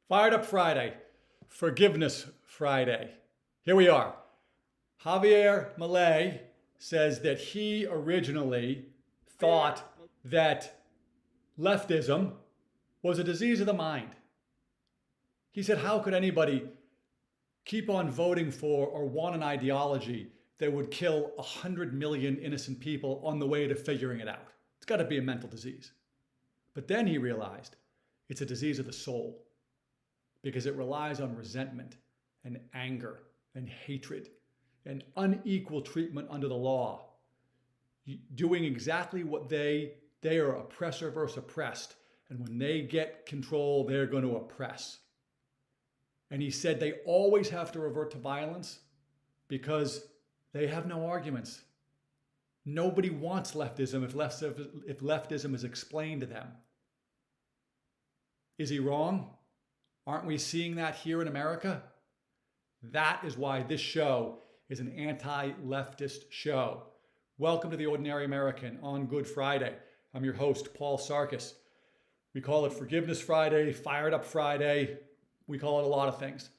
Fired Up Friday, Forgiveness Friday. Here we are. Javier Milei says that he originally thought that leftism was a disease of the mind. He said, how could anybody keep on voting for or want an ideology that would kill 100 million innocent people on the way to figuring it out? It's got to be a mental disease. But then he realized it's a disease of the soul because it relies on resentment and anger and hatred and unequal treatment under the law, doing exactly what they are oppressor versus oppressed. And when they get control, they're going to oppress. And he said they always have to revert to violence because they have no arguments. Nobody wants leftism if leftism is explained to them. Is he wrong? Aren't we seeing that here in America? That is why this show is an anti-leftist show. Welcome to The Ordinary American on Good Friday. I'm your host, Paul Sarkis. We call it Forgiveness Friday, Fired Up Friday. We call it a lot of things.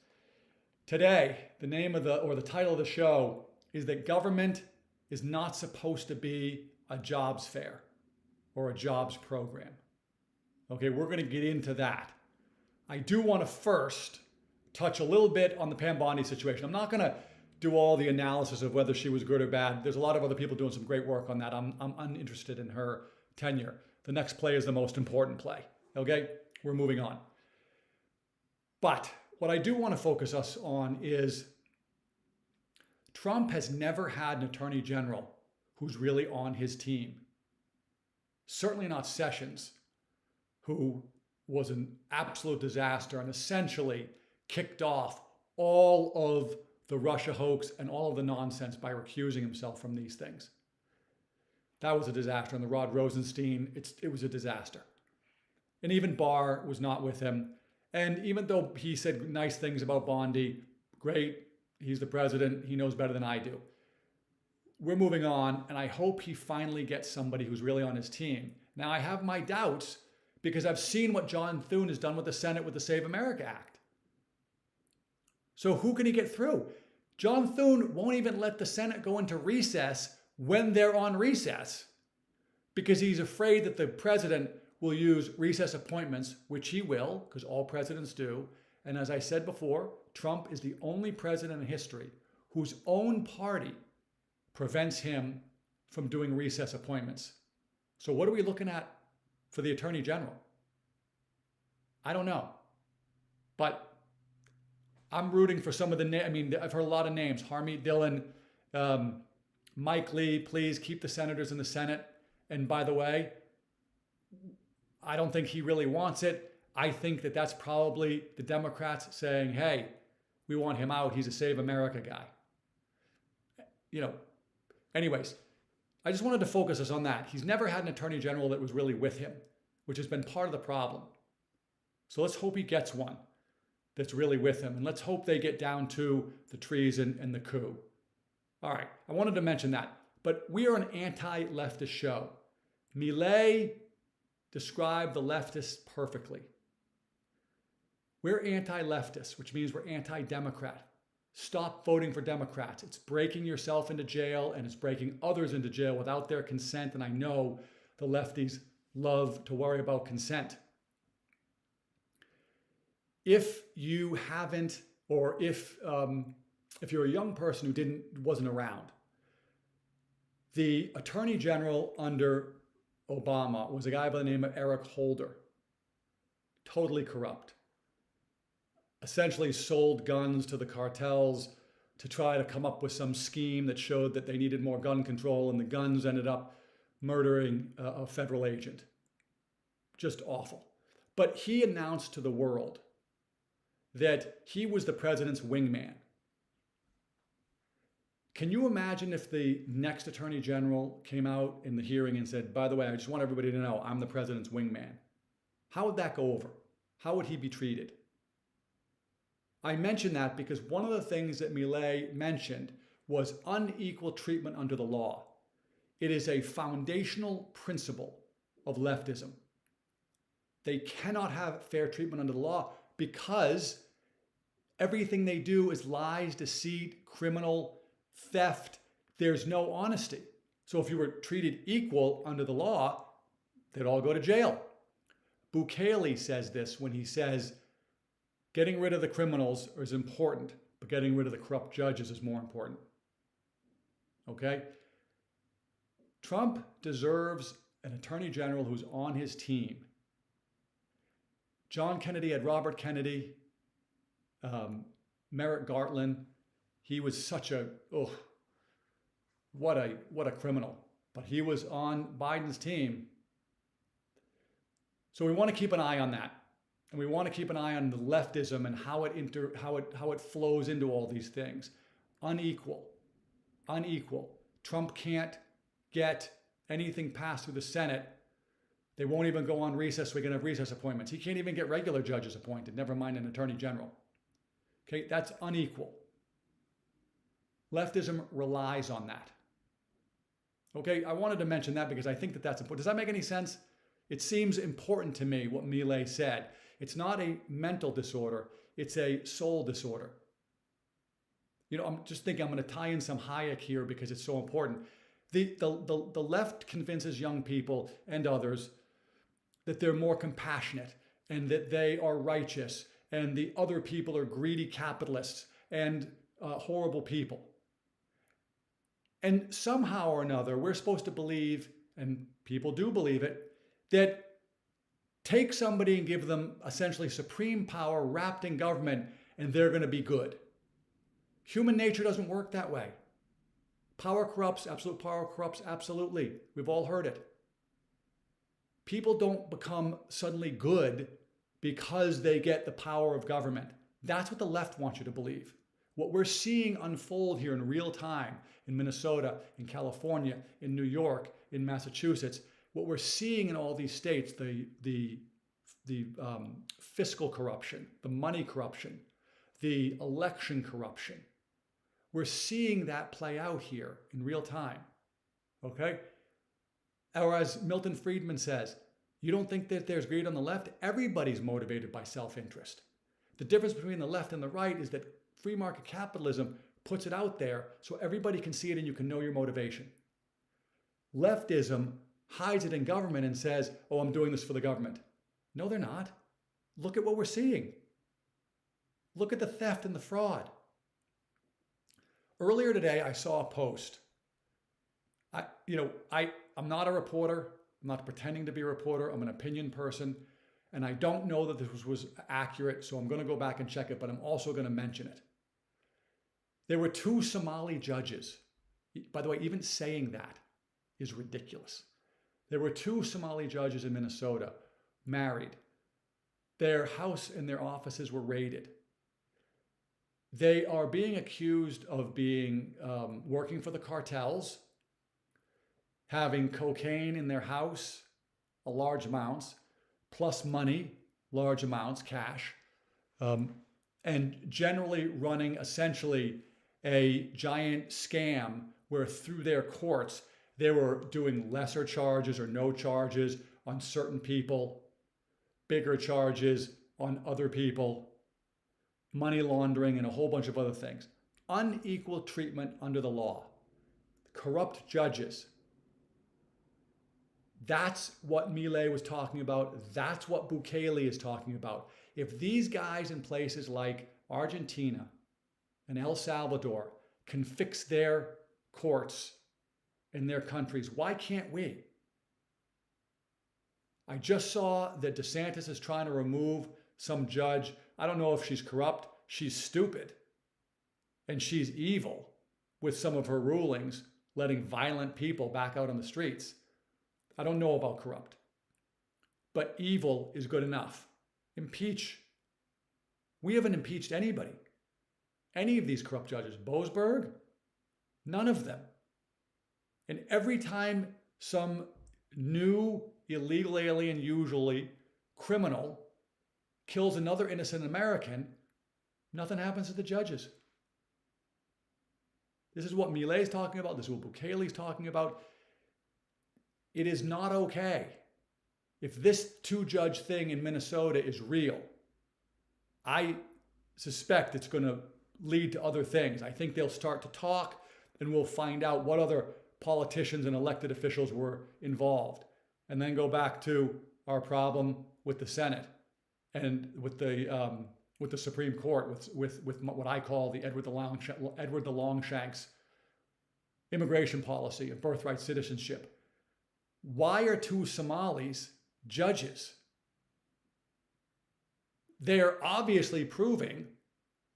Today, the name of the title of the show is that government is not supposed to be a jobs fair or a jobs program. Okay, we're going to get into that. I do want to first touch a little bit on the Pam Bondi situation. I'm not going to do all the analysis of whether she was good or bad. There's a lot of other people doing some great work on that. I'm uninterested in her tenure. The next play is the most important play. Okay, we're moving on. But what I do want to focus us on is Trump has never had an attorney general who's really on his team. Certainly not Sessions, who was an absolute disaster and essentially kicked off all of the Russia hoax and all of the nonsense by recusing himself from these things. That was a disaster. And the Rod Rosenstein, it was a disaster. And even Barr was not with him. And even though he said nice things about Bondi, great, he's the president, he knows better than I do. We're moving on, and I hope he finally gets somebody who's really on his team. Now, I have my doubts because I've seen what John Thune has done with the Senate with the Save America Act. So who can he get through? John Thune won't even let the Senate go into recess when they're on recess because he's afraid that the president will use recess appointments, which he will, because all presidents do. And as I said before, Trump is the only president in history whose own party prevents him from doing recess appointments. So what are we looking at for the Attorney General? I don't know. But I'm rooting for some of the names. I mean, I've heard a lot of names. Harmeet Dillon, Mike Lee, please keep the senators in the Senate. And by the way, I don't think he really wants it. I think that that's probably the Democrats saying, hey, we want him out. He's a Save America guy. Anyways, I just wanted to focus us on that. He's never had an attorney general that was really with him, which has been part of the problem. So let's hope he gets one that's really with him. And let's hope they get down to the treason and the coup. All right, I wanted to mention that. But we are an anti-leftist show. Milei described the leftists perfectly. We're anti-leftist, which means we're anti-Democrat. Stop voting for Democrats. It's breaking yourself into jail and it's breaking others into jail without their consent. And I know the lefties love to worry about consent. If you haven't, or if you're a young person who wasn't around, the Attorney General under Obama was a guy by the name of Eric Holder. Totally corrupt. Essentially sold guns to the cartels to try to come up with some scheme that showed that they needed more gun control, and the guns ended up murdering a federal agent. Just awful. But he announced to the world that he was the president's wingman. Can you imagine if the next attorney general came out in the hearing and said, by the way, I just want everybody to know I'm the president's wingman? How would that go over? How would he be treated? I mention that because one of the things that Milei mentioned was unequal treatment under the law. It is a foundational principle of leftism. They cannot have fair treatment under the law because everything they do is lies, deceit, criminal, theft. There's no honesty. So if you were treated equal under the law, they'd all go to jail. Bukele says this when he says, getting rid of the criminals is important, but getting rid of the corrupt judges is more important. Okay? Trump deserves an attorney general who's on his team. John Kennedy had Robert Kennedy, Merrick Garland. He was such a, what a criminal. But he was on Biden's team. So we want to keep an eye on that. And we want to keep an eye on the leftism and how it flows into all these things. Unequal. Trump can't get anything passed through the Senate. They won't even go on recess so we can have recess appointments. He can't even get regular judges appointed, never mind an attorney general. Okay, that's unequal. Leftism relies on that. Okay, I wanted to mention that because I think that that's important. Does that make any sense? It seems important to me what Milei said. It's not a mental disorder, it's a soul disorder. You know, I'm just thinking I'm going to tie in some Hayek here because it's so important. The left convinces young people and others that they're more compassionate and that they are righteous and the other people are greedy capitalists and horrible people. And somehow or another, we're supposed to believe, and people do believe it, that take somebody and give them essentially supreme power wrapped in government and they're going to be good. Human nature doesn't work that way. Power corrupts, absolute power corrupts, absolutely. We've all heard it. People don't become suddenly good because they get the power of government. That's what the left wants you to believe. What we're seeing unfold here in real time in Minnesota, in California, in New York, in Massachusetts, what we're seeing in all these states, the fiscal corruption, the money corruption, the election corruption, we're seeing that play out here in real time, okay? Or as Milton Friedman says, you don't think that there's greed on the left? Everybody's motivated by self-interest. The difference between the left and the right is that free market capitalism puts it out there so everybody can see it and you can know your motivation. Leftism hides it in government and says, oh, I'm doing this for the government. No, they're not. Look at what we're seeing. Look at the theft and the fraud. Earlier today, I saw a post. I'm not a reporter. I'm not pretending to be a reporter. I'm an opinion person. And I don't know that this was accurate, so I'm going to go back and check it, but I'm also going to mention it. There were 2 Somali judges. By the way, even saying that is ridiculous. There were 2 Somali judges in Minnesota, married. Their house and their offices were raided. They are being accused of being working for the cartels, having cocaine in their house, large amounts, plus money, large amounts, cash, and generally running essentially a giant scam where through their courts, they were doing lesser charges or no charges on certain people, bigger charges on other people, money laundering, and a whole bunch of other things. Unequal treatment under the law. Corrupt judges. That's what Milei was talking about. That's what Bukele is talking about. If these guys in places like Argentina and El Salvador can fix their courts in their countries, why can't we? I just saw that DeSantis is trying to remove some judge. I don't know if she's corrupt. She's stupid. And she's evil with some of her rulings, letting violent people back out on the streets. I don't know about corrupt. But evil is good enough. Impeach. We haven't impeached anybody. Any of these corrupt judges. Boasberg? None of them. And every time some new illegal alien, usually criminal, kills another innocent American, nothing happens to the judges. This is what Milei is talking about. This is what Bukele is talking about. It is not okay. If this 2-judge thing in Minnesota is real, I suspect it's going to lead to other things. I think they'll start to talk and we'll find out what other politicians and elected officials were involved. And then go back to our problem with the Senate and with the Supreme Court, with what I call the Edward the Longshanks immigration policy of birthright citizenship. Why are two Somalis judges? They're obviously proving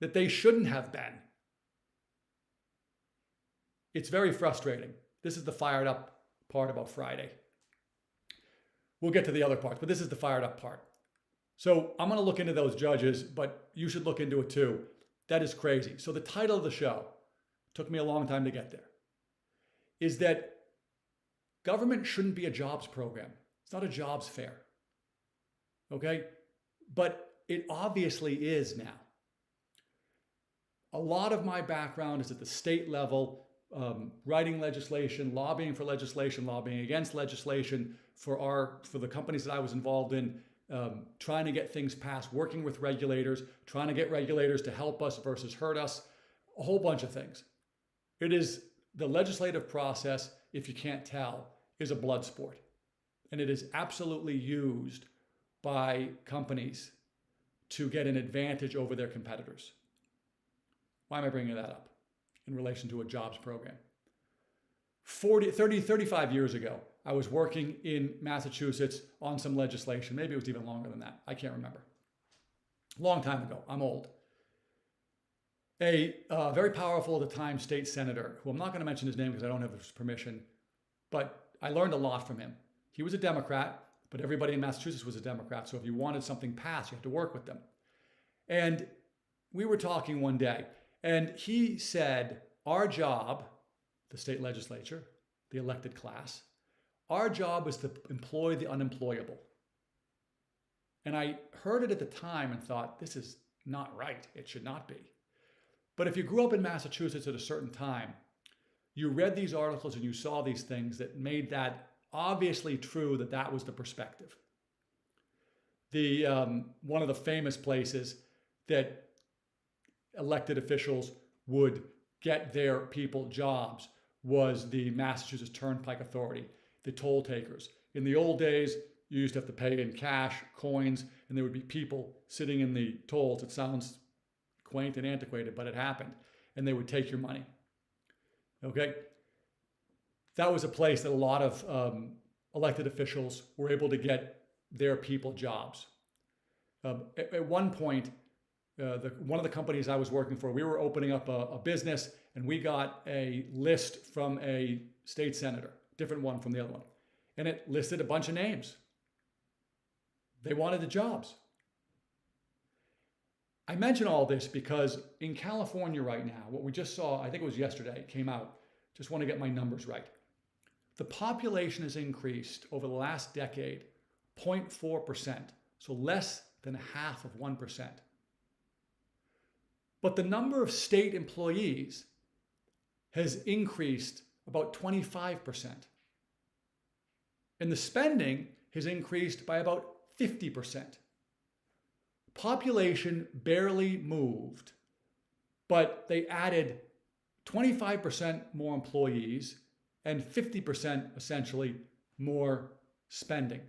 that they shouldn't have been. It's very frustrating. This is the fired up part about Friday. We'll get to the other parts, but this is the fired up part. So I'm going to look into those judges, but you should look into it too. That is crazy. So the title of the show, took me a long time to get there, is that government shouldn't be a jobs program. It's not a jobs fair. Okay? But it obviously is now. A lot of my background is at the state level, writing legislation, lobbying for legislation, lobbying against legislation for the companies that I was involved in, trying to get things passed, working with regulators, trying to get regulators to help us versus hurt us, a whole bunch of things. It is the legislative process, if you can't tell, is a blood sport. And it is absolutely used by companies to get an advantage over their competitors. Why am I bringing that up in relation to a jobs program? 35 years ago, I was working in Massachusetts on some legislation. Maybe it was even longer than that. I can't remember. Long time ago. I'm old. A very powerful at the time state senator, who I'm not going to mention his name because I don't have his permission, but I learned a lot from him. He was a Democrat, but everybody in Massachusetts was a Democrat. So if you wanted something passed, you had to work with them. And we were talking one day, and he said, our job, the state legislature, the elected class, our job is to employ the unemployable. And I heard it at the time and thought, this is not right. It should not be. But if you grew up in Massachusetts at a certain time, you read these articles and you saw these things that made that obviously true, that that was the perspective. One of the famous places that elected officials would get their people jobs was the Massachusetts Turnpike Authority, the toll takers. In the old days, you used to have to pay in cash, coins, and there would be people sitting in the tolls. It sounds quaint and antiquated, but it happened. And they would take your money. Okay? That was a place that a lot of elected officials were able to get their people jobs. At one point, one of the companies I was working for, we were opening up a business, and we got a list from a state senator, different one from the other one. And it listed a bunch of names. They wanted the jobs. I mention all this because in California right now, what we just saw, I think it was yesterday, it came out, just want to get my numbers right. The population has increased over the last decade 0.4%, so less than half of 1%. But the number of state employees has increased about 25%. And the spending has increased by about 50%. Population barely moved, but they added 25% more employees and 50% essentially more spending.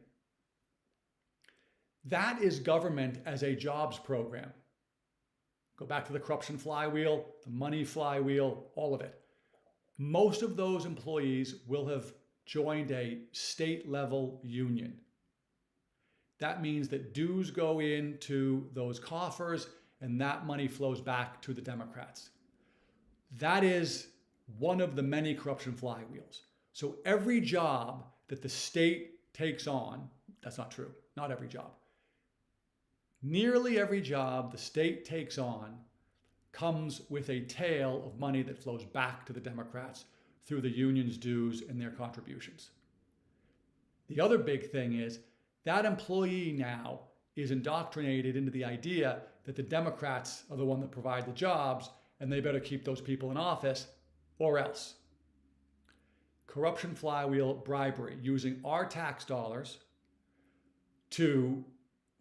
That is government as a jobs program. Go back to the corruption flywheel, the money flywheel, all of it. Most of those employees will have joined a state level union. That means that dues go into those coffers and that money flows back to the Democrats. That is one of the many corruption flywheels. So every job that the state takes on, that's not true, not every job. Nearly every job the state takes on comes with a tail of money that flows back to the Democrats through the union's dues and their contributions. The other big thing is that employee now is indoctrinated into the idea that the Democrats are the one that provide the jobs and they better keep those people in office or else. Corruption flywheel, bribery, using our tax dollars to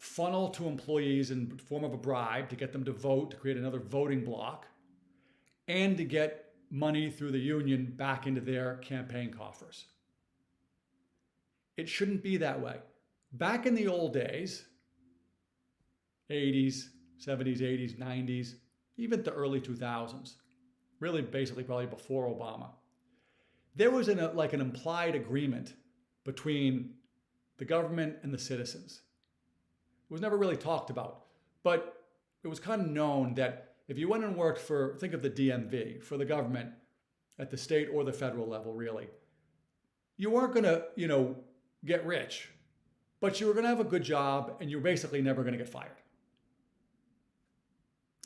funnel to employees in the form of a bribe to get them to vote, to create another voting bloc, and to get money through the union back into their campaign coffers. It shouldn't be that way. Back in the old days, 80s, 70s, 80s, 90s, even the early 2000s, really basically probably before Obama, there was an implied agreement between the government and the citizens. It was never really talked about, but it was kind of known that if you went and worked for, think of the DMV, for the government at the state or the federal level, really, you weren't going to, get rich, but you were going to have a good job and you were basically never going to get fired.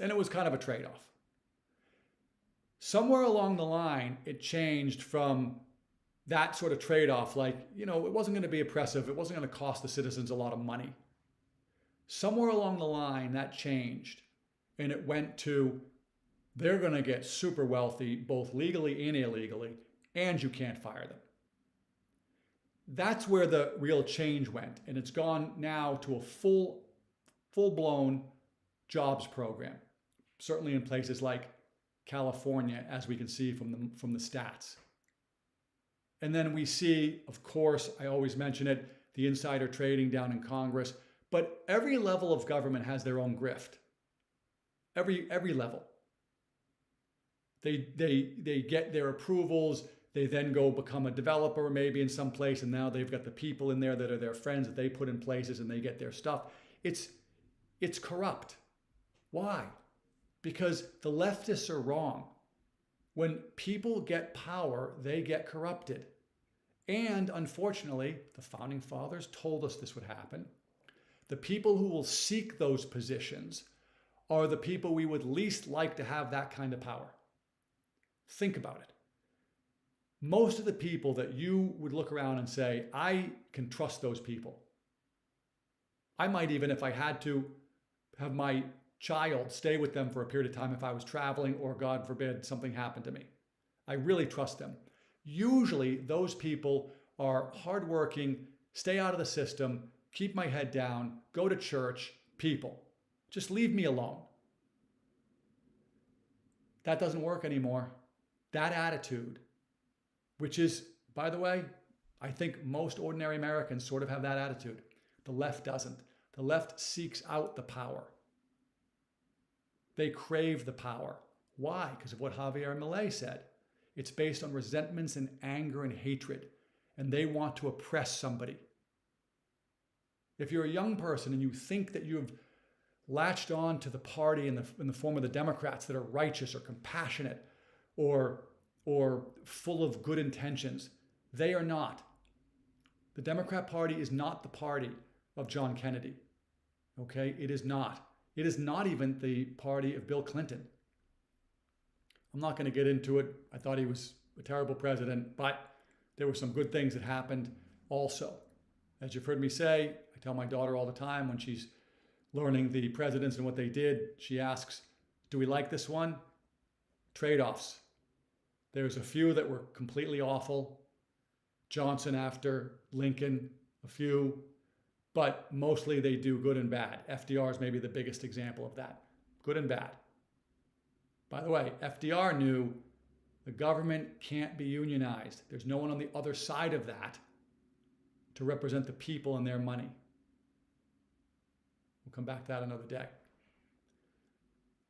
And it was kind of a trade-off. Somewhere along the line, it changed from that sort of trade-off, it wasn't going to be oppressive, it wasn't going to cost the citizens a lot of money. Somewhere along the line, that changed, and it went to, they're going to get super wealthy, both legally and illegally, and you can't fire them. That's where the real change went, and it's gone now to a full-blown jobs program, certainly in places like California, as we can see from the stats. And then we see, of course, I always mention it, the insider trading down in Congress, but every level of government has their own grift. Every level. They get their approvals, they then go become a developer maybe in some place, and now they've got the people in there that are their friends that they put in places and they get their stuff. It's corrupt. Why? Because the leftists are wrong. When people get power, they get corrupted. And unfortunately, the founding fathers told us this would happen. The people who will seek those positions are the people we would least like to have that kind of power. Think about it. Most of the people that you would look around and say, I can trust those people. I might even, if I had to, have my child stay with them for a period of time if I was traveling or, God forbid, something happened to me. I really trust them. Usually, those people are hardworking, stay out of the system, keep my head down, go to church people. Just leave me alone. That doesn't work anymore. That attitude, which is, by the way, I think most ordinary Americans sort of have that attitude. The left doesn't. The left seeks out the power. They crave the power. Why? Because of what Javier Milei said. It's based on resentments and anger and hatred, and they want to oppress somebody. If you're a young person and you think that you've latched on to the party in the form of the Democrats that are righteous or compassionate or full of good intentions, they are not. The Democrat Party is not the party of John Kennedy. Okay? It is not. It is not even the party of Bill Clinton. I'm not going to get into it. I thought he was a terrible president, but there were some good things that happened also. As you've heard me say, I tell my daughter all the time when she's learning the presidents and what they did, she asks, do we like this one? Trade-offs. There's a few that were completely awful. Johnson after Lincoln, a few, but mostly they do good and bad. FDR is maybe the biggest example of that. Good and bad. By the way, FDR knew the government can't be unionized. There's no one on the other side of that to represent the people and their money. We'll come back to that another day.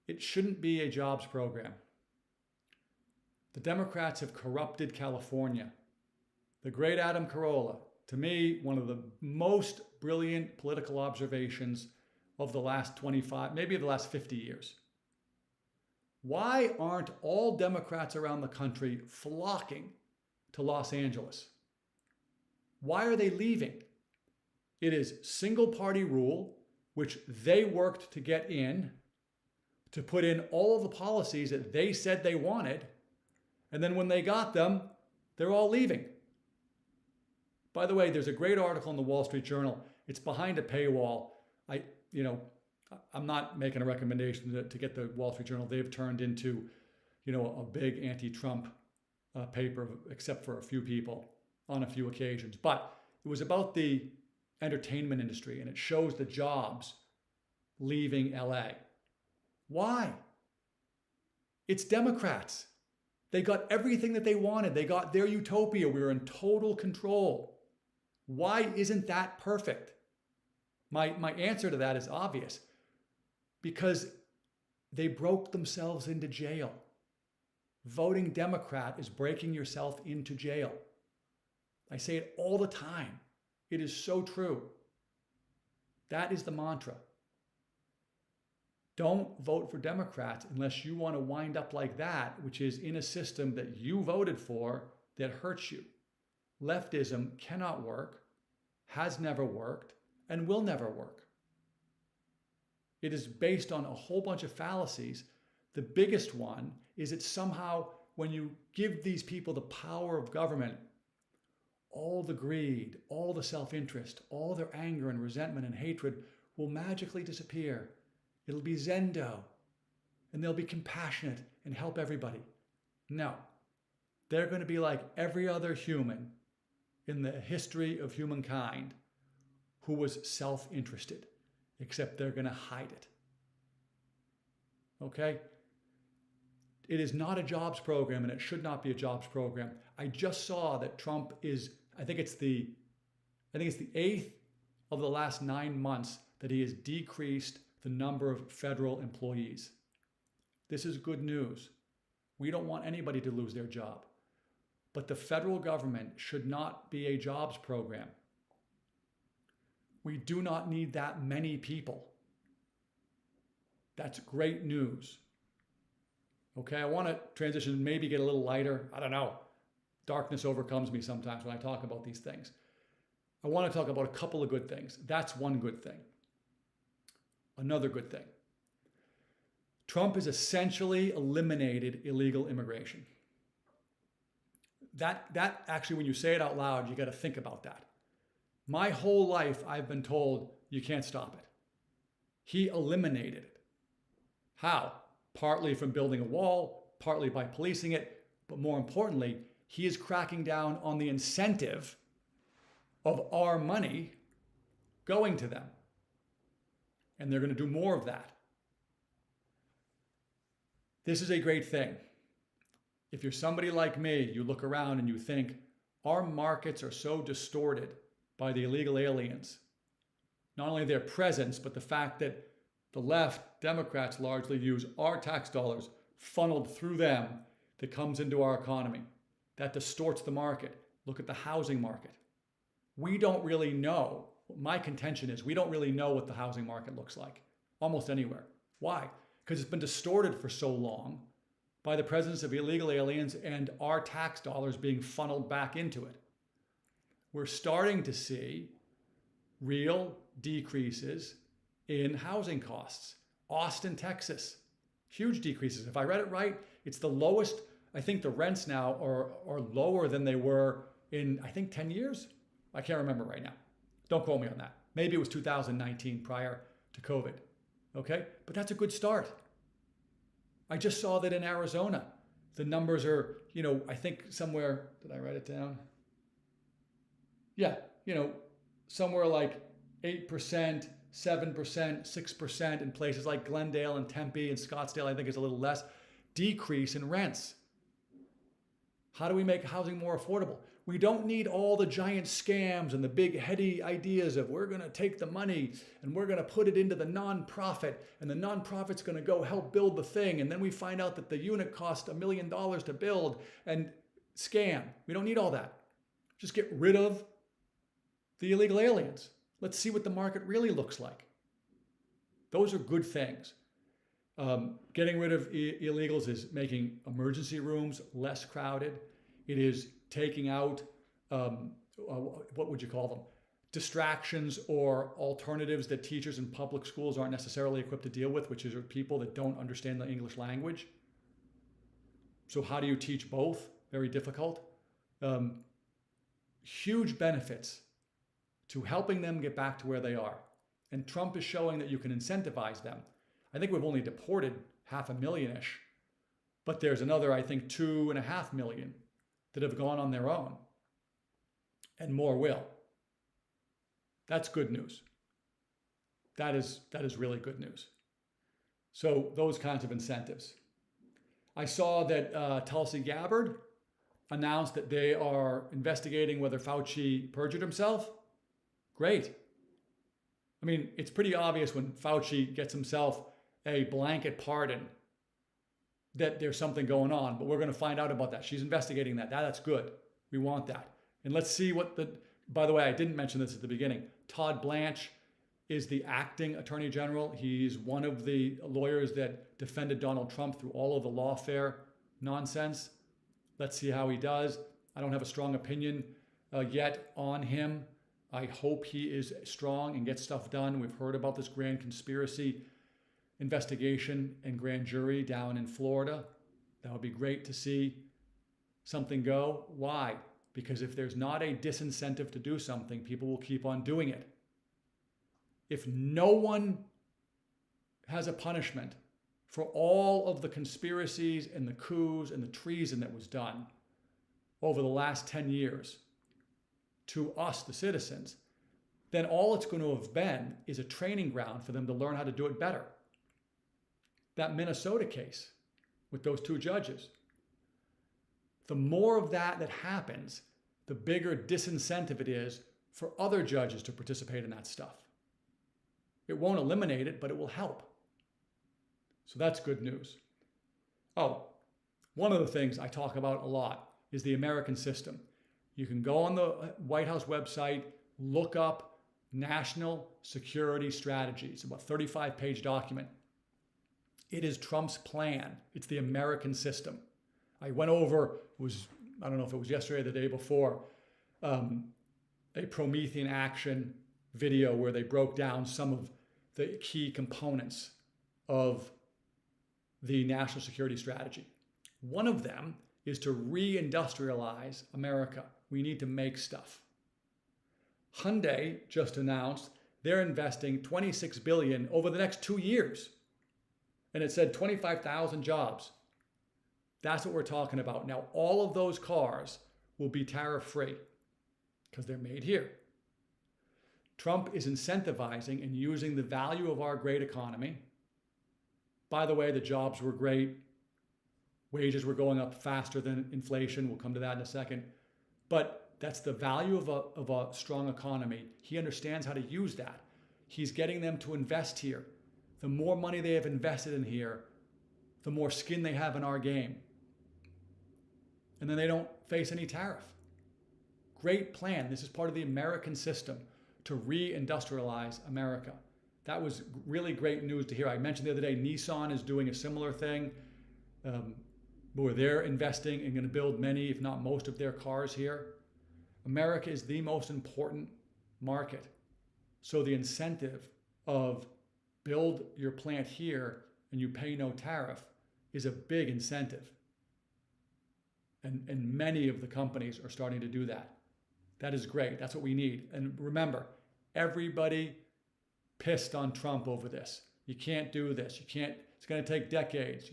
It shouldn't be a jobs program. The Democrats have corrupted California. The great Adam Carolla, to me, one of the most brilliant political observations of the last 25, maybe the last 50 years. Why aren't all Democrats around the country flocking to Los Angeles? Why are they leaving? It is single party rule, which they worked to get in, to put in all of the policies that they said they wanted. And then when they got them, they're all leaving. By the way, there's a great article in the Wall Street Journal. It's behind a paywall. I'm not making a recommendation to get the Wall Street Journal. They've turned into, a big anti-Trump paper, except for a few people on a few occasions. But it was about the entertainment industry, and it shows the jobs leaving LA. Why? It's Democrats. They got everything that they wanted. They got their utopia. We were in total control. Why isn't that perfect? My answer to that is obvious. Because they broke themselves into jail. Voting Democrat is breaking yourself into jail. I say it all the time. It is so true. That is the mantra. Don't vote for Democrats unless you want to wind up like that, which is in a system that you voted for that hurts you. Leftism cannot work, has never worked, and will never work. It is based on a whole bunch of fallacies. The biggest one is that somehow when you give these people the power of government, all the greed, all the self-interest, all their anger and resentment and hatred will magically disappear. It'll be Zendo, and they'll be compassionate and help everybody. No, they're going to be like every other human in the history of humankind who was self-interested, except they're going to hide it. Okay? It is not a jobs program, and it should not be a jobs program. I just saw that Trump is, I think it's the 8th of the last 9 months that he has decreased the number of federal employees. This is good news. We don't want anybody to lose their job. But the federal government should not be a jobs program. We do not need that many people. That's great news. Okay, I want to transition, maybe get a little lighter. I don't know. Darkness overcomes me sometimes when I talk about these things. I want to talk about a couple of good things. That's one good thing. Another good thing. Trump has essentially eliminated illegal immigration. That actually, when you say it out loud, you got to think about that. My whole life, I've been told you can't stop it. He eliminated it. How? Partly from building a wall, partly by policing it, but more importantly, he is cracking down on the incentive of our money going to them. And they're going to do more of that. This is a great thing. If you're somebody like me, you look around and you think, our markets are so distorted by the illegal aliens. Not only their presence, but the fact that the left, Democrats largely use our tax dollars funneled through them that comes into our economy. That distorts the market. Look at the housing market. We don't really know. My contention is we don't really know what the housing market looks like almost anywhere. Why? Because it's been distorted for so long by the presence of illegal aliens and our tax dollars being funneled back into it. We're starting to see real decreases in housing costs. Austin, Texas, huge decreases. If I read it right, it's the lowest. I think the rents now are lower than they were in, I think, 10 years. I can't remember right now. Don't quote me on that. Maybe it was 2019 prior to COVID. Okay? But that's a good start. I just saw that in Arizona. The numbers are, I think somewhere, did I write it down? Yeah, somewhere like 8%, 7%, 6% in places like Glendale and Tempe and Scottsdale, I think is a little less, decrease in rents. How do we make housing more affordable? We don't need all the giant scams and the big heady ideas of we're going to take the money and we're going to put it into the nonprofit and the nonprofit's going to go help build the thing. And then we find out that the unit cost $1 million to build and scam. We don't need all that. Just get rid of the illegal aliens. Let's see what the market really looks like. Those are good things. Getting rid of illegals is making emergency rooms less crowded. It is taking out, what would you call them? Distractions or alternatives that teachers in public schools aren't necessarily equipped to deal with, which is people that don't understand the English language. So how do you teach both? Very difficult. Huge benefits to helping them get back to where they are. And Trump is showing that you can incentivize them. I think we've only deported 500,000-ish, but there's another, I think, 2.5 million that have gone on their own, and more will. That's good news. That is really good news. So those kinds of incentives. I saw that Tulsi Gabbard announced that they are investigating whether Fauci perjured himself. Great. I mean, it's pretty obvious when Fauci gets himself a blanket pardon that there's something going on, but we're going to find out about that. She's investigating that. That's good. We want that. And let's see what by the way, I didn't mention this at the beginning. Todd Blanche is the acting attorney general. He's one of the lawyers that defended Donald Trump through all of the lawfare nonsense. Let's see how he does. I don't have a strong opinion yet on him. I hope he is strong and gets stuff done. We've heard about this grand conspiracy investigation and grand jury down in Florida. That would be great to see something go. Why? Because if there's not a disincentive to do something, people will keep on doing it. If no one has a punishment for all of the conspiracies and the coups and the treason that was done over the last 10 years to us, the citizens, then all it's going to have been is a training ground for them to learn how to do it better. That Minnesota case with those two judges, the more of that happens, the bigger disincentive it is for other judges to participate in that stuff. It won't eliminate it, but it will help. So that's good news. Oh, one of the things I talk about a lot is the American system. You can go on the White House website, look up National Security Strategy. It's about a 35-page document. It is Trump's plan. It's the American system. I went over, I don't know if it was yesterday or the day before, a Promethean Action video where they broke down some of the key components of the national security strategy. One of them is to reindustrialize America. We need to make stuff. Hyundai just announced they're investing $26 billion over the next 2 years. And it said 25,000 jobs. That's what we're talking about. Now, all of those cars will be tariff-free because they're made here. Trump is incentivizing and using the value of our great economy. By the way, the jobs were great. Wages were going up faster than inflation. We'll come to that in a second. But that's the value of a strong economy. He understands how to use that. He's getting them to invest here. The more money they have invested in here, the more skin they have in our game. And then they don't face any tariff. Great plan. This is part of the American system to reindustrialize America. That was really great news to hear. I mentioned the other day, Nissan is doing a similar thing where they're investing and going to build many, if not most of their cars here. America is the most important market. So the incentive of build your plant here and you pay no tariff is a big incentive. And many of the companies are starting to do that. That is great. That's what we need. And remember, everybody pissed on Trump over this. You can't do this. You can't, it's going to take decades.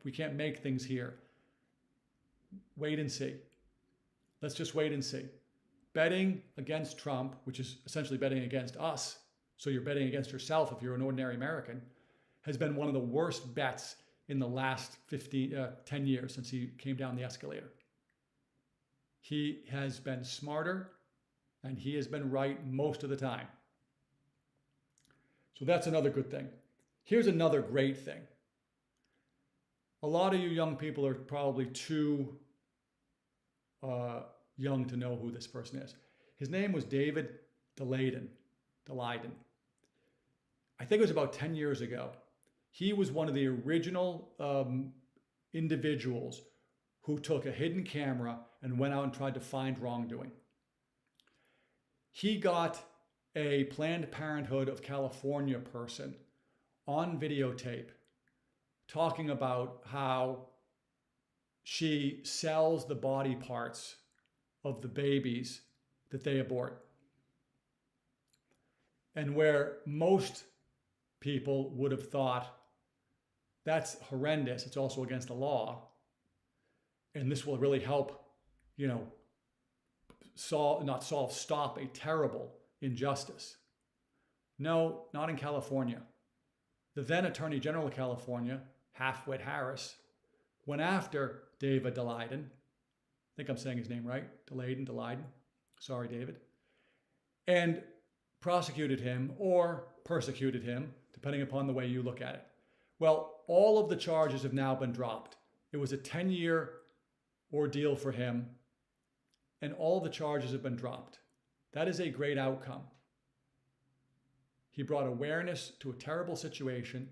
We can't make things here. Wait and see. Let's just wait and see. Betting against Trump, which is essentially betting against us, so you're betting against yourself if you're an ordinary American, has been one of the worst bets in the last 10 years since he came down the escalator. He has been smarter and he has been right most of the time. So that's another good thing. Here's another great thing. A lot of you young people are probably too young to know who this person is. His name was David Daleiden. I think it was about 10 years ago. He was one of the original individuals who took a hidden camera and went out and tried to find wrongdoing. He got a Planned Parenthood of California person on videotape talking about how she sells the body parts of the babies that they abort. And where most people would have thought, that's horrendous, it's also against the law, and this will really help, stop a terrible injustice. No, not in California. The then Attorney General of California, Halfwit Harris, went after David Daleiden. I think I'm saying his name right. Daleiden. Sorry, David. And prosecuted him or persecuted him, depending upon the way you look at it. Well, all of the charges have now been dropped. It was a 10-year ordeal for him, and all the charges have been dropped. That is a great outcome. He brought awareness to a terrible situation.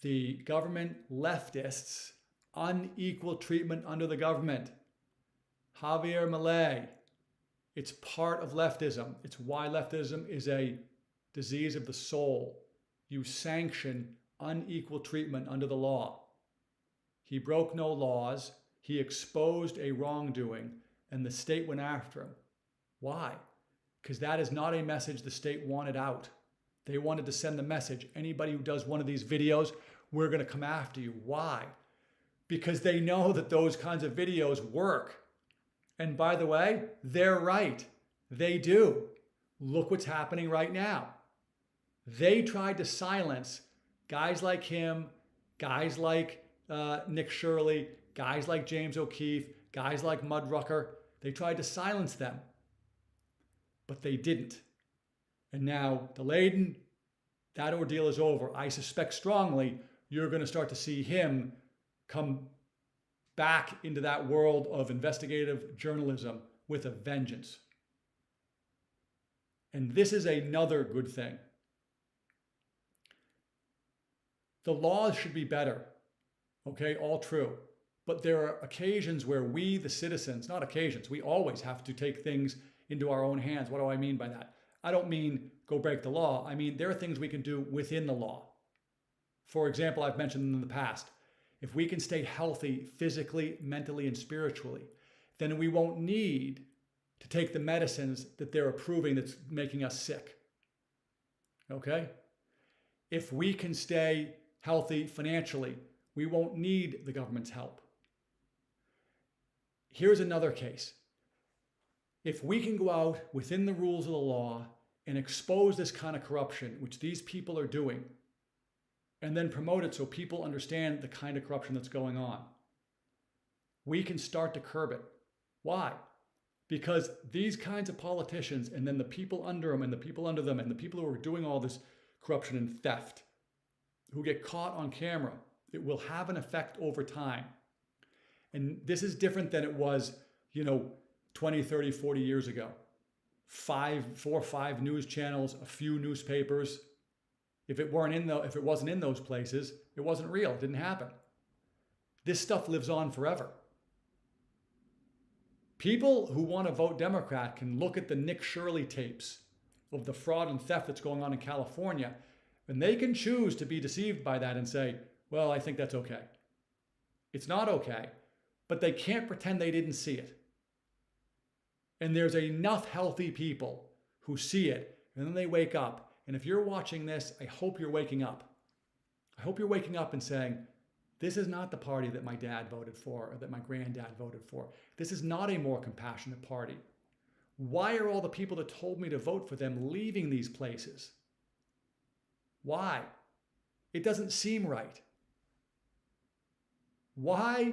The government leftists, unequal treatment under the government. Javier Milei, it's part of leftism. It's why leftism is a disease of the soul. You sanction unequal treatment under the law. He broke no laws. He exposed a wrongdoing, and the state went after him. Why? Because that is not a message the state wanted out. They wanted to send the message, anybody who does one of these videos, we're going to come after you. Why? Because they know that those kinds of videos work. And by the way, they're right. They do. Look what's happening right now. They tried to silence guys like him, guys like Nick Shirley, guys like James O'Keefe, guys like Mudrucker. They tried to silence them, but they didn't. And now Daleiden, that ordeal is over. I suspect strongly you're going to start to see him come back into that world of investigative journalism with a vengeance. And this is another good thing. The laws should be better, okay, all true. But there are occasions where we, the citizens, not occasions, we always have to take things into our own hands. What do I mean by that? I don't mean go break the law. I mean, there are things we can do within the law. For example, I've mentioned in the past, if we can stay healthy physically, mentally, and spiritually, then we won't need to take the medicines that they're approving that's making us sick. Okay? If we can stay healthy financially, we won't need the government's help. Here's another case. If we can go out within the rules of the law and expose this kind of corruption, which these people are doing, and then promote it so people understand the kind of corruption that's going on, we can start to curb it. Why? Because these kinds of politicians and then the people under them and the people under them and the people who are doing all this corruption and theft, who get caught on camera, it will have an effect over time. And this is different than it was, 20, 30, 40 years ago. 4 or 5 news channels, a few newspapers. If it wasn't in those places, it wasn't real. It didn't happen. This stuff lives on forever. People who want to vote Democrat can look at the Nick Shirley tapes of the fraud and theft that's going on in California, and they can choose to be deceived by that and say, well, I think that's okay. It's not okay, but they can't pretend they didn't see it. And there's enough healthy people who see it, and then they wake up. And if you're watching this, I hope you're waking up. I hope you're waking up and saying, this is not the party that my dad voted for or that my granddad voted for. This is not a more compassionate party. Why are all the people that told me to vote for them leaving these places? Why? It doesn't seem right. Why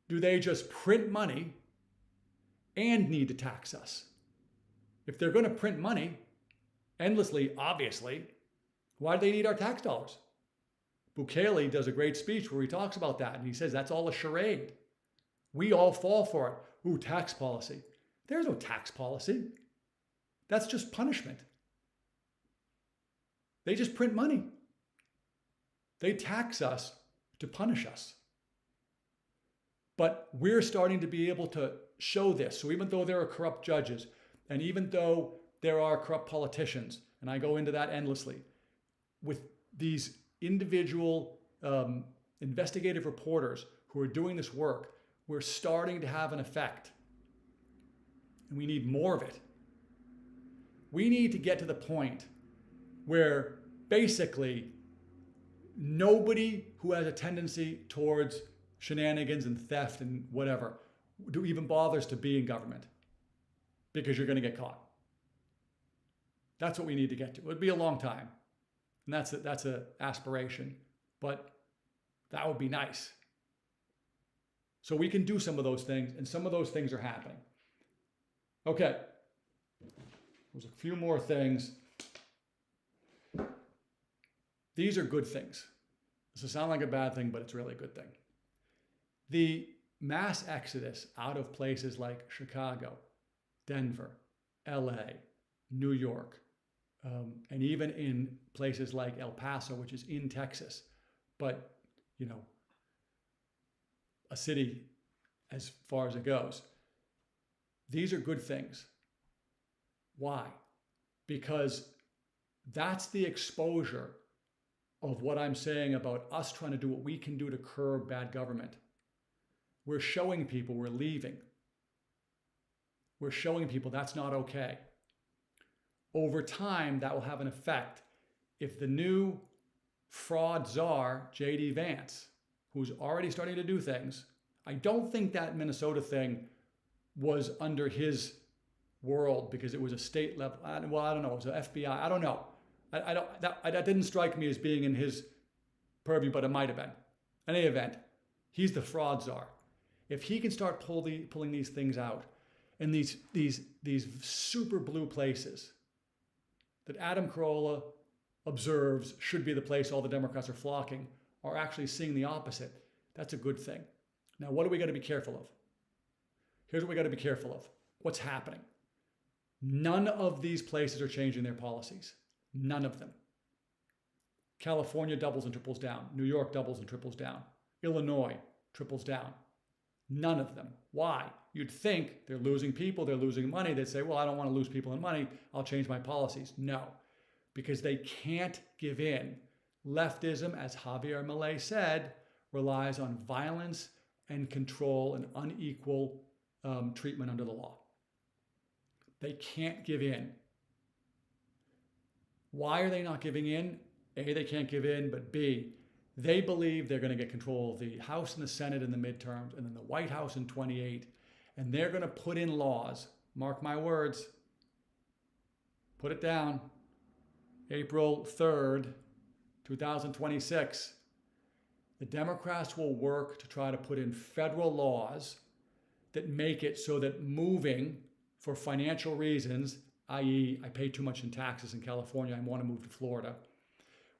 do they just print money and need to tax us? If they're going to print money endlessly, obviously, why do they need our tax dollars? Bukele does a great speech where he talks about that, and he says that's all a charade. We all fall for it. Ooh, tax policy. There's no tax policy. That's just punishment. They just print money. They tax us to punish us. But we're starting to be able to show this. So even though there are corrupt judges, and even though there are corrupt politicians, and I go into that endlessly, with these individual investigative reporters who are doing this work, we're starting to have an effect. And we need more of it. We need to get to the point where basically nobody who has a tendency towards shenanigans and theft and whatever even bothers to be in government, because you're going to get caught. That's what we need to get to. It would be a long time. And that's an aspiration, but that would be nice. So we can do some of those things, and some of those things are happening. Okay. There's a few more things. These are good things. This will sound like a bad thing, but it's really a good thing. The mass exodus out of places like Chicago, Denver, LA, New York, and even in places like El Paso, which is in Texas, but, you know, a city as far as it goes. These are good things. Why? Because that's the exposure of what I'm saying about us trying to do what we can do to curb bad government. We're showing people we're leaving. We're showing people that's not okay. Over time, that will have an effect. If the new fraud czar, J.D. Vance, who's already starting to do things, I don't think that Minnesota thing was under his world because it was a state level. Well, I don't know. It was an FBI. I don't know. That didn't strike me as being in his purview, but it might have been. In any event, he's the fraud czar. If he can start pulling these things out in these super blue places that Adam Carolla observes should be the place all the Democrats are flocking, are actually seeing the opposite, that's a good thing. Now, what do we got to be careful of? Here's what we got to be careful of. What's happening? None of these places are changing their policies. None of them. California doubles and triples down. New York doubles and triples down. Illinois triples down. None of them. Why? You'd think they're losing people, they're losing money. They'd say, well, I don't want to lose people and money. I'll change my policies. No, because they can't give in. Leftism, as Javier Milei said, relies on violence and control and unequal treatment under the law. They can't give in. Why are they not giving in? A, they can't give in, but B, they believe they're going to get control of the House and the Senate in the midterms and then the White House in 28, and they're going to put in laws, mark my words, put it down, April 3rd, 2026, the Democrats will work to try to put in federal laws that make it so that moving for financial reasons, i.e. I pay too much in taxes in California, I want to move to Florida,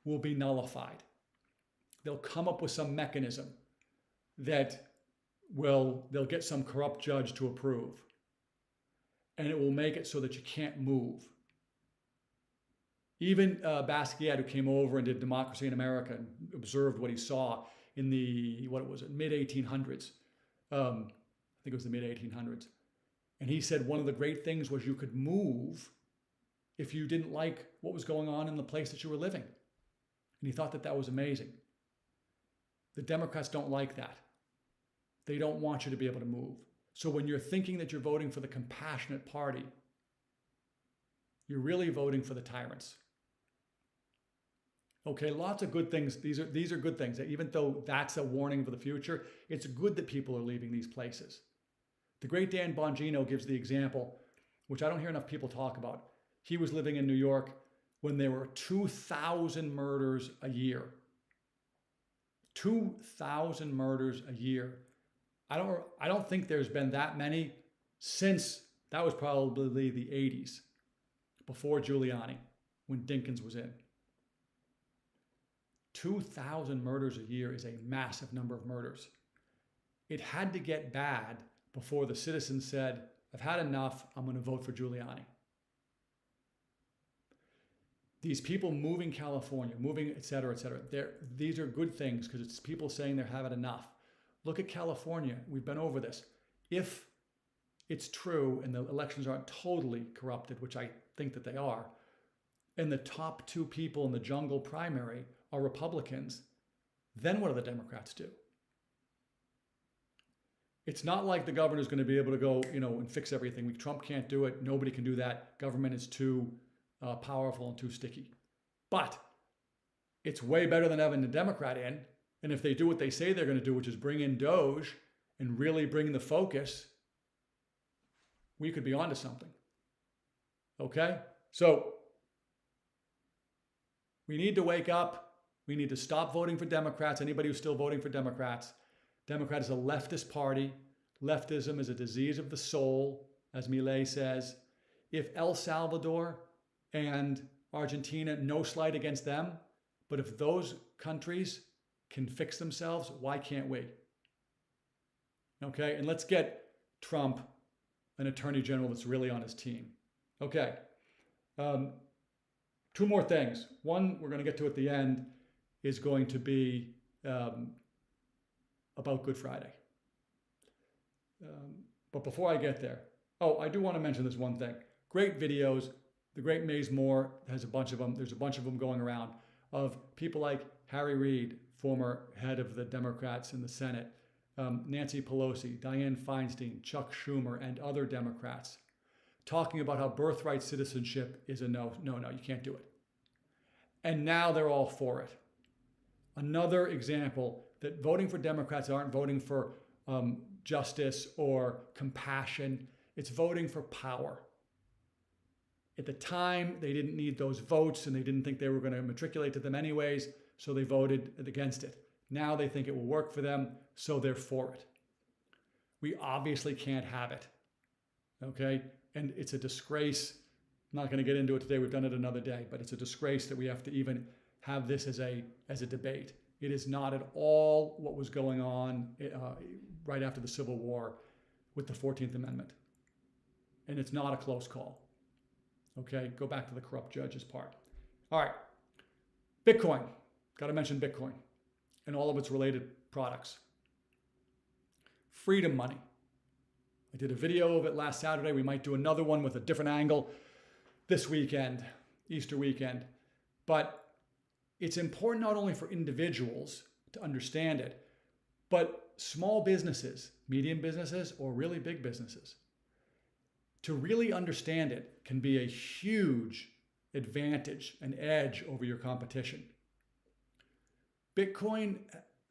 will be nullified. They'll come up with some mechanism that they'll get some corrupt judge to approve. And it will make it so that you can't move. Even Basquiat, who came over and did Democracy in America and observed what he saw in the, mid-1800s. I think it was the mid-1800s. And he said one of the great things was you could move if you didn't like what was going on in the place that you were living. And he thought that was amazing. The Democrats don't like that. They don't want you to be able to move. So when you're thinking that you're voting for the compassionate party, you're really voting for the tyrants. Okay, lots of good things. These are good things. Even though that's a warning for the future, it's good that people are leaving these places. The great Dan Bongino gives the example, which I don't hear enough people talk about. He was living in New York when there were 2,000 murders a year. 2,000 murders a year. I don't think there's been that many since, that was probably the 80s, before Giuliani, when Dinkins was in. 2,000 murders a year is a massive number of murders. It had to get bad before the citizens said, I've had enough, I'm going to vote for Giuliani. These people moving California, moving, et cetera, these are good things because it's people saying they're having enough. Look at California. We've been over this. If it's true and the elections aren't totally corrupted, which I think that they are, and the top two people in the jungle primary are Republicans, then what do the Democrats do? It's not like the governor's going to be able to go, and fix everything. Trump can't do it. Nobody can do that. Government is too powerful and too sticky. But it's way better than having a Democrat in. And if they do what they say they're going to do, which is bring in Doge and really bring the focus, we could be onto something. Okay? So We need to wake up. We need to stop voting for Democrats. Anybody who's still voting for Democrats. Democrat is a leftist party. Leftism is a disease of the soul, as Milei says. If El Salvador and Argentina, no slight against them, but if those countries can fix themselves, why can't we? Okay, and let's get Trump an attorney general that's really on his team. Okay, two more things. One, we're going to get to at the end, is going to be about Good Friday. But before I get there, I do want to mention this one thing. Great videos. The great Maze Moore has a bunch of them. There's a bunch of them going around of people like Harry Reid, former head of the Democrats in the Senate, Nancy Pelosi, Dianne Feinstein, Chuck Schumer, and other Democrats talking about how birthright citizenship is a no, you can't do it. And now they're all for it. Another example that voting for Democrats aren't voting for justice or compassion. It's voting for power. At the time, they didn't need those votes and they didn't think they were going to matriculate to them anyways, so they voted against it. Now they think it will work for them, so they're for it. We obviously can't have it, okay? And it's a disgrace. I'm not going to get into it today. We've done it another day, but it's a disgrace that we have to even have this as a debate. It is not at all what was going on right after the Civil War with the 14th Amendment. And it's not a close call. Okay, go back to the corrupt judges part. All right, Bitcoin. Got to mention Bitcoin and all of its related products. Freedom money. I did a video of it last Saturday. We might do another one with a different angle this weekend, Easter weekend. But it's important not only for individuals to understand it, but small businesses, medium businesses, or really big businesses. To really understand it can be a huge advantage, an edge over your competition. Bitcoin,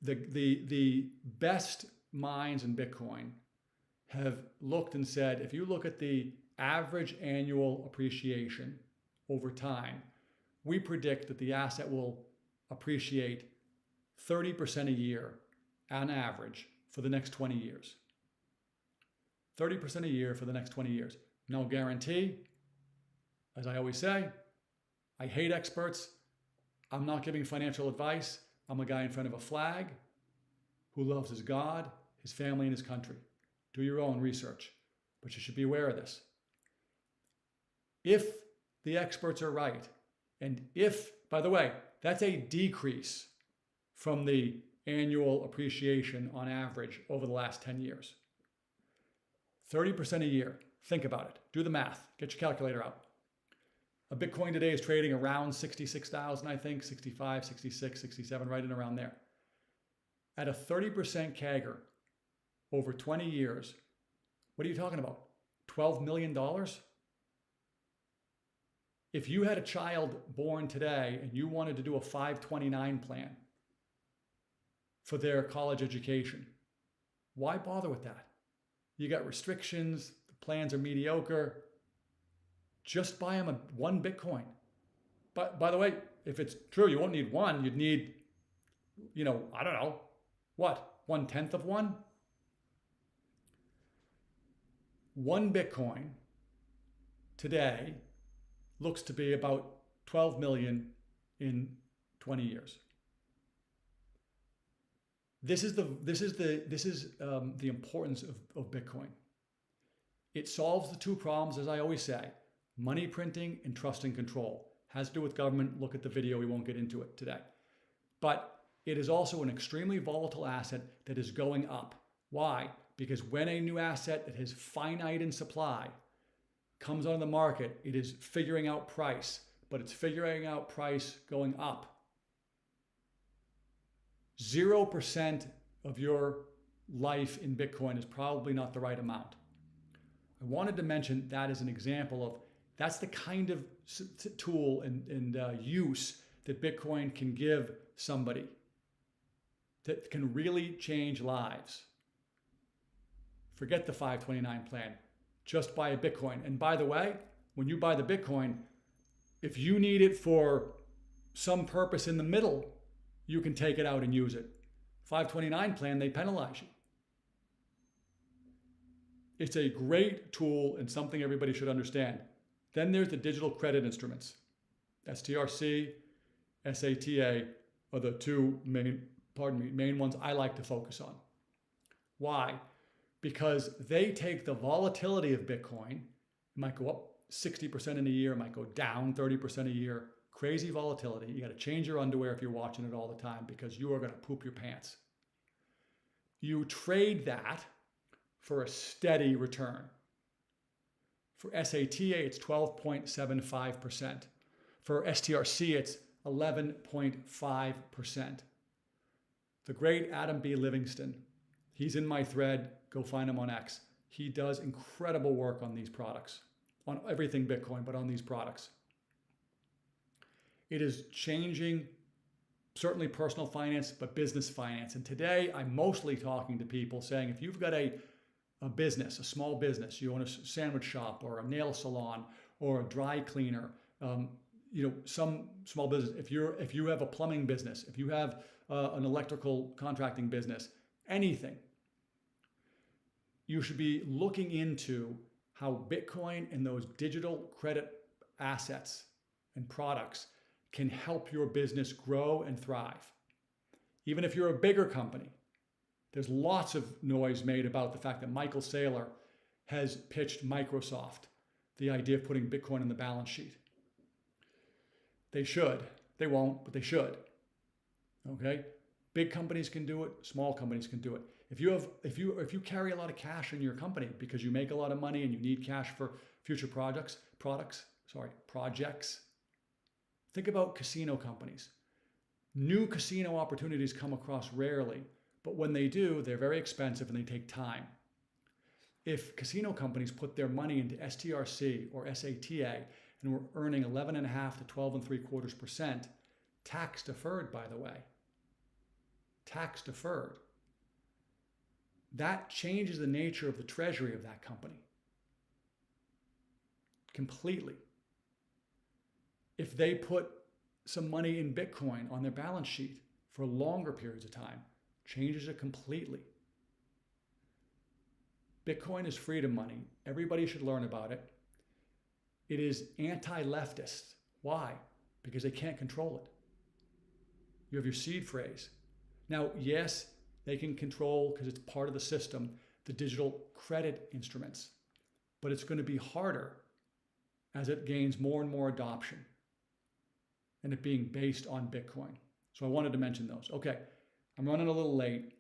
the best minds in Bitcoin have looked and said, if you look at the average annual appreciation over time, we predict that the asset will appreciate 30% a year on average for the next 20 years. 30% a year for the next 20 years. No guarantee. As I always say, I hate experts. I'm not giving financial advice. I'm a guy in front of a flag who loves his God, his family, and his country. Do your own research, but you should be aware of this. If the experts are right, and if, by the way, that's a decrease from the annual appreciation on average over the last 10 years. 30% a year. Think about it. Do the math. Get your calculator out. A Bitcoin today is trading around 66,000, I think, 65, 66, 67, right in around there. At a 30% CAGR over 20 years, what are you talking about? $12 million? If you had a child born today and you wanted to do a 529 plan for their college education, why bother with that? You got restrictions, the plans are mediocre. Just buy them one Bitcoin. But by the way, if it's true, you won't need one. You'd need, I don't know, what? 1/10 of one? One Bitcoin today looks to be about 12 million in 20 years. This is the importance of Bitcoin. It solves the two problems, as I always say: money printing and trust and control. Has to do with government. Look at the video. We won't get into it today. But it is also an extremely volatile asset that is going up. Why? Because when a new asset that is finite in supply comes on the market, it is figuring out price, but it's figuring out price going up. 0% of your life in Bitcoin is probably not the right amount. I wanted to mention that as an example of that's the kind of tool and use that Bitcoin can give somebody that can really change lives. Forget the 529 plan. Just buy a Bitcoin. And by the way, when you buy the Bitcoin, if you need it for some purpose in the middle, you can take it out and use it. 529 plan, they penalize you. It's a great tool and something everybody should understand. Then there's the digital credit instruments. STRC, SATA are the two main ones I like to focus on. Why? Because they take the volatility of Bitcoin. It might go up 60% in a year, it might go down 30% a year. Crazy volatility. You got to change your underwear if you're watching it all the time because you are going to poop your pants. You trade that for a steady return. For SATA, it's 12.75%. For STRC, it's 11.5%. The great Adam B. Livingston, he's in my thread. Go find him on X. He does incredible work on these products, on everything Bitcoin, but on these products. It is changing certainly personal finance, but business finance. And today I'm mostly talking to people saying, if you've got a business, a small business, you own a sandwich shop or a nail salon or a dry cleaner, some small business, if you have a plumbing business, if you have an electrical contracting business, anything, you should be looking into how Bitcoin and those digital credit assets and products can help your business grow and thrive. Even if you're a bigger company, there's lots of noise made about the fact that Michael Saylor has pitched Microsoft the idea of putting Bitcoin on the balance sheet. They should. They won't, but they should. Okay? Big companies can do it, small companies can do it. If you carry a lot of cash in your company because you make a lot of money and you need cash for future projects, think about casino companies. New casino opportunities come across rarely, but when they do, they're very expensive and they take time. If casino companies put their money into STRC or SATA and were earning 11.5 to 12.75%, tax deferred, by the way, tax deferred, that changes the nature of the treasury of that company completely. If they put some money in Bitcoin on their balance sheet for longer periods of time, changes it completely. Bitcoin is freedom money. Everybody should learn about it. It is anti-leftist. Why? Because they can't control it. You have your seed phrase. Now, yes, they can control, because it's part of the system, the digital credit instruments. But it's going to be harder as it gains more and more adoption and it being based on Bitcoin. So I wanted to mention those. Okay, I'm running a little late.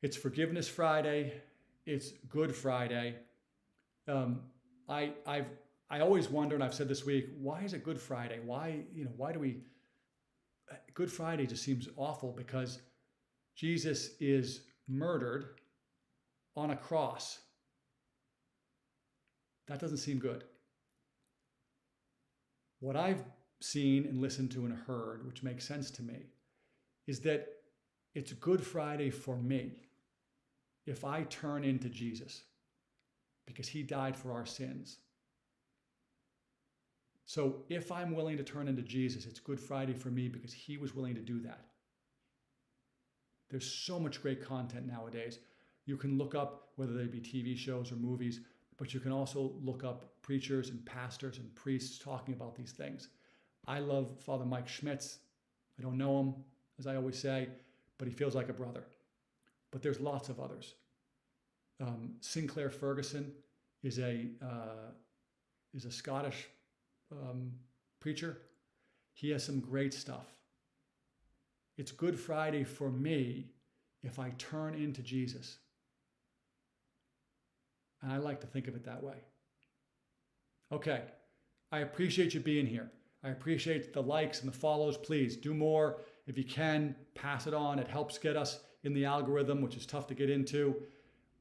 It's Forgiveness Friday. It's Good Friday. I always wonder, and I've said this week, why is it Good Friday? Why do we... Good Friday just seems awful because Jesus is murdered on a cross. That doesn't seem good. What I've seen and listened to and heard, which makes sense to me, is that it's Good Friday for me if I turn into Jesus because he died for our sins. So if I'm willing to turn into Jesus, it's Good Friday for me because he was willing to do that. There's so much great content nowadays. You can look up, whether they be TV shows or movies, but you can also look up preachers and pastors and priests talking about these things. I love Father Mike Schmitz. I don't know him, as I always say, but he feels like a brother. But there's lots of others. Sinclair Ferguson is a Scottish preacher. He has some great stuff. It's Good Friday for me if I turn into Jesus. And I like to think of it that way. Okay, I appreciate you being here. I appreciate the likes and the follows. Please do more. If you can, pass it on. It helps get us in the algorithm, which is tough to get into.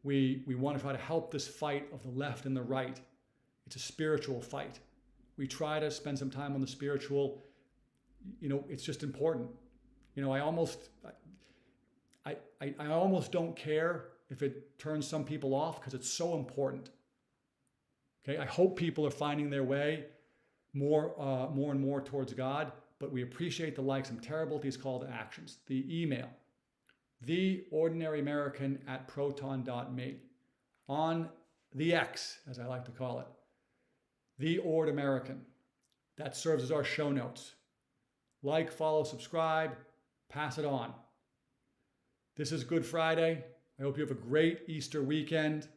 We want to try to help this fight of the left and the right. It's a spiritual fight. We try to spend some time on the spiritual. It's just important. I almost don't care if it turns some people off because it's so important. Okay, I hope people are finding their way more and more towards God, but we appreciate the likes. I'm terrible at these call to actions. The email, theordinaryamerican@proton.me. On the X, as I like to call it, The Ord American. That serves as our show notes. Like, follow, subscribe, pass it on. This is Good Friday. I hope you have a great Easter weekend.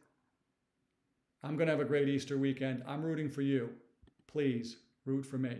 I'm going to have a great Easter weekend. I'm rooting for you. Please root for me.